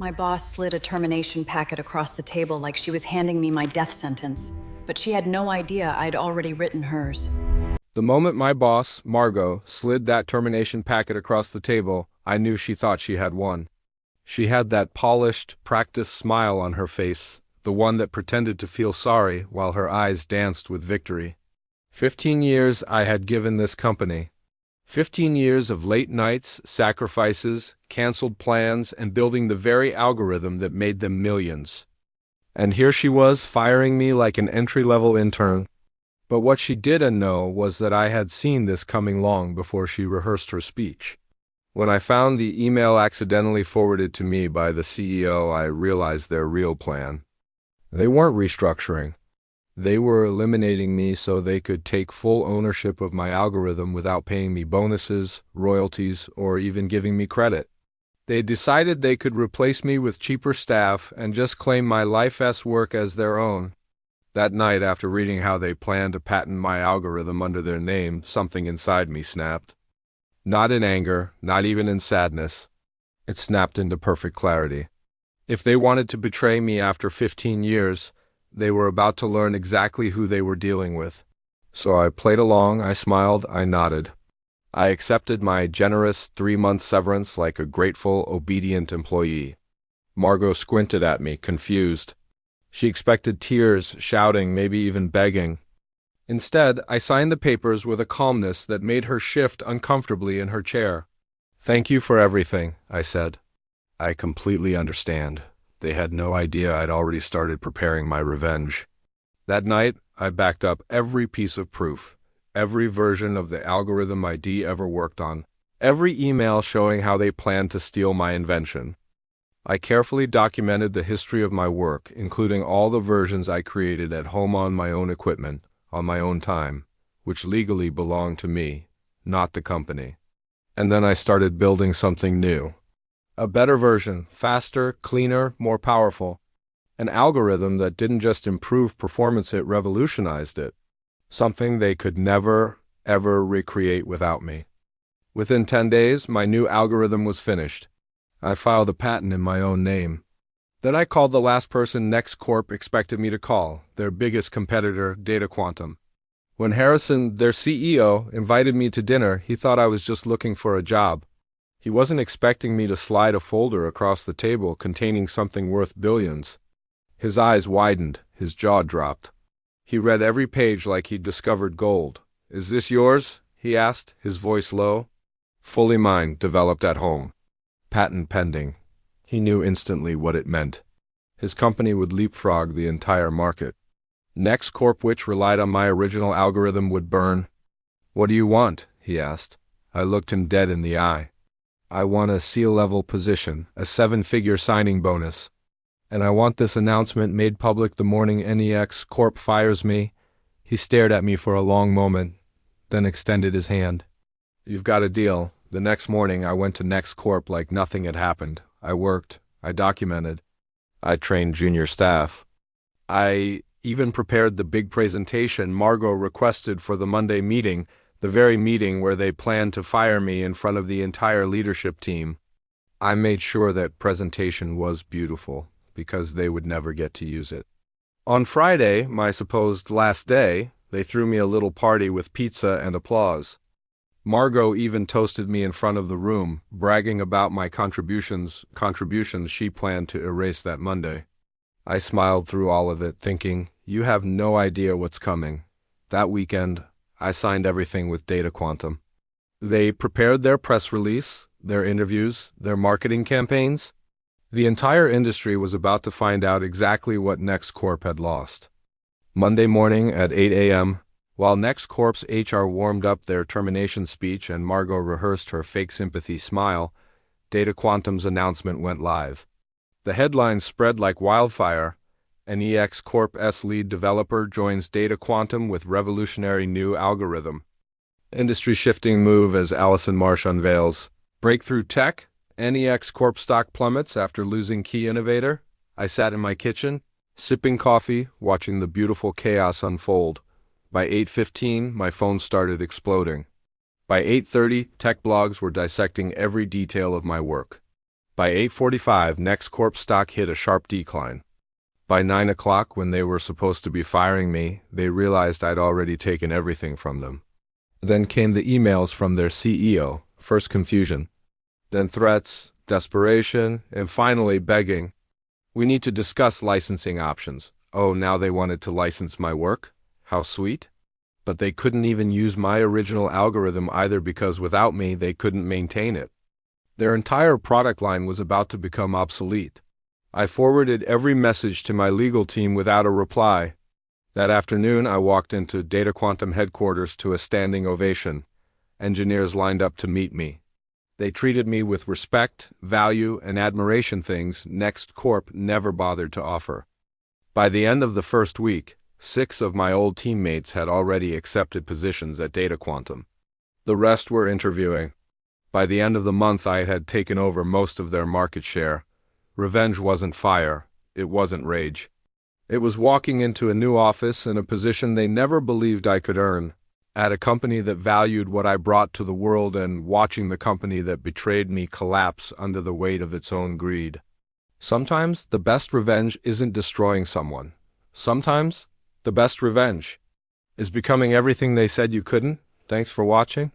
My boss slid a termination packet across the table like she was handing me my death sentence, but she had no idea I'd already written hers. The moment my boss, Margot, slid that termination packet across the table, I knew she thought she had won. She had that polished, practiced smile on her face, the one that pretended to feel sorry while her eyes danced with victory. 15 years I had given this company. 15 years of late nights, sacrifices, canceled plans, and building the very algorithm that made them millions. And here she was, firing me like an entry-level intern. But what she didn't know was that I had seen this coming long before she rehearsed her speech. When I found the email accidentally forwarded to me by the CEO, I realized their real plan. They weren't restructuring. They were eliminating me so they could take full ownership of my algorithm without paying me bonuses, royalties, or even giving me credit. They decided they could replace me with cheaper staff and just claim my life's work as their own. That night, after reading how they planned to patent my algorithm under their name, something inside me snapped. Not in anger, not even in sadness. It snapped into perfect clarity. If they wanted to betray me after 15 years, they were about to learn exactly who they were dealing with. So I played along, I smiled, I nodded. I accepted my generous 3-month severance like a grateful, obedient employee. Margot squinted at me, confused. She expected tears, shouting, maybe even begging. Instead, I signed the papers with a calmness that made her shift uncomfortably in her chair. "Thank you for everything," I said. "I completely understand." They had no idea I'd already started preparing my revenge. That night, I backed up every piece of proof, every version of the algorithm ID ever worked on, every email showing how they planned to steal my invention. I carefully documented the history of my work, including all the versions I created at home on my own equipment, on my own time, which legally belonged to me, not the company. And then I started building something new. A better version, faster, cleaner, more powerful. An algorithm that didn't just improve performance, it revolutionized it. Something they could never, ever recreate without me. Within 10 days, my new algorithm was finished. I filed a patent in my own name. Then I called the last person NexaCorp expected me to call, their biggest competitor, Data Quantum. When Harrison, their CEO, invited me to dinner, he thought I was just looking for a job. He wasn't expecting me to slide a folder across the table containing something worth billions. His eyes widened, his jaw dropped. He read every page like he'd discovered gold. "Is this yours?" he asked, his voice low. "Fully mine, developed at home. Patent pending." He knew instantly what it meant. His company would leapfrog the entire market. NexaCorp, which relied on my original algorithm, would burn. "What do you want?" he asked. I looked him dead in the eye. "I want a C-level position, a 7-figure signing bonus. And I want this announcement made public the morning NexaCorp fires me." He stared at me for a long moment, then extended his hand. "You've got a deal." The next morning, I went to NexaCorp like nothing had happened. I worked. I documented. I trained junior staff. I even prepared the big presentation Margot requested for the Monday meeting, the very meeting where they planned to fire me in front of the entire leadership team. I made sure that presentation was beautiful, because they would never get to use it. On Friday, my supposed last day, they threw me a little party with pizza and applause. Margot even toasted me in front of the room, bragging about my contributions she planned to erase that Monday. I smiled through all of it, thinking, you have no idea what's coming. That weekend, I signed everything with Data Quantum. They prepared their press release, their interviews, their marketing campaigns. The entire industry was about to find out exactly what NexaCorp had lost. Monday morning at 8 a.m., while NexaCorp's HR warmed up their termination speech and Margot rehearsed her fake sympathy smile, Data Quantum's announcement went live. The headlines spread like wildfire. NexaCorp's lead developer joins Data Quantum with revolutionary new algorithm. Industry-shifting move as Allison Marsh unveils. Breakthrough tech? NexaCorp stock plummets after losing key innovator? I sat in my kitchen, sipping coffee, watching the beautiful chaos unfold. By 8:15, my phone started exploding. By 8:30, tech blogs were dissecting every detail of my work. By 8:45, NexaCorp stock hit a sharp decline. By 9 o'clock, when they were supposed to be firing me, they realized I'd already taken everything from them. Then came the emails from their CEO, first confusion, then threats, desperation, and finally begging. We need to discuss licensing options. Oh, now they wanted to license my work? How sweet. But they couldn't even use my original algorithm either because without me, they couldn't maintain it. Their entire product line was about to become obsolete. I forwarded every message to my legal team without a reply. That afternoon, I walked into Data Quantum headquarters to a standing ovation. Engineers lined up to meet me. They treated me with respect, value, and admiration, things NexaCorp never bothered to offer. By the end of the first week, 6 of my old teammates had already accepted positions at Data Quantum. The rest were interviewing. By the end of the month, I had taken over most of their market share. Revenge wasn't fire, it wasn't rage. It was walking into a new office and a position they never believed I could earn, at a company that valued what I brought to the world and watching the company that betrayed me collapse under the weight of its own greed. Sometimes the best revenge isn't destroying someone. Sometimes the best revenge is becoming everything they said you couldn't. Thanks for watching.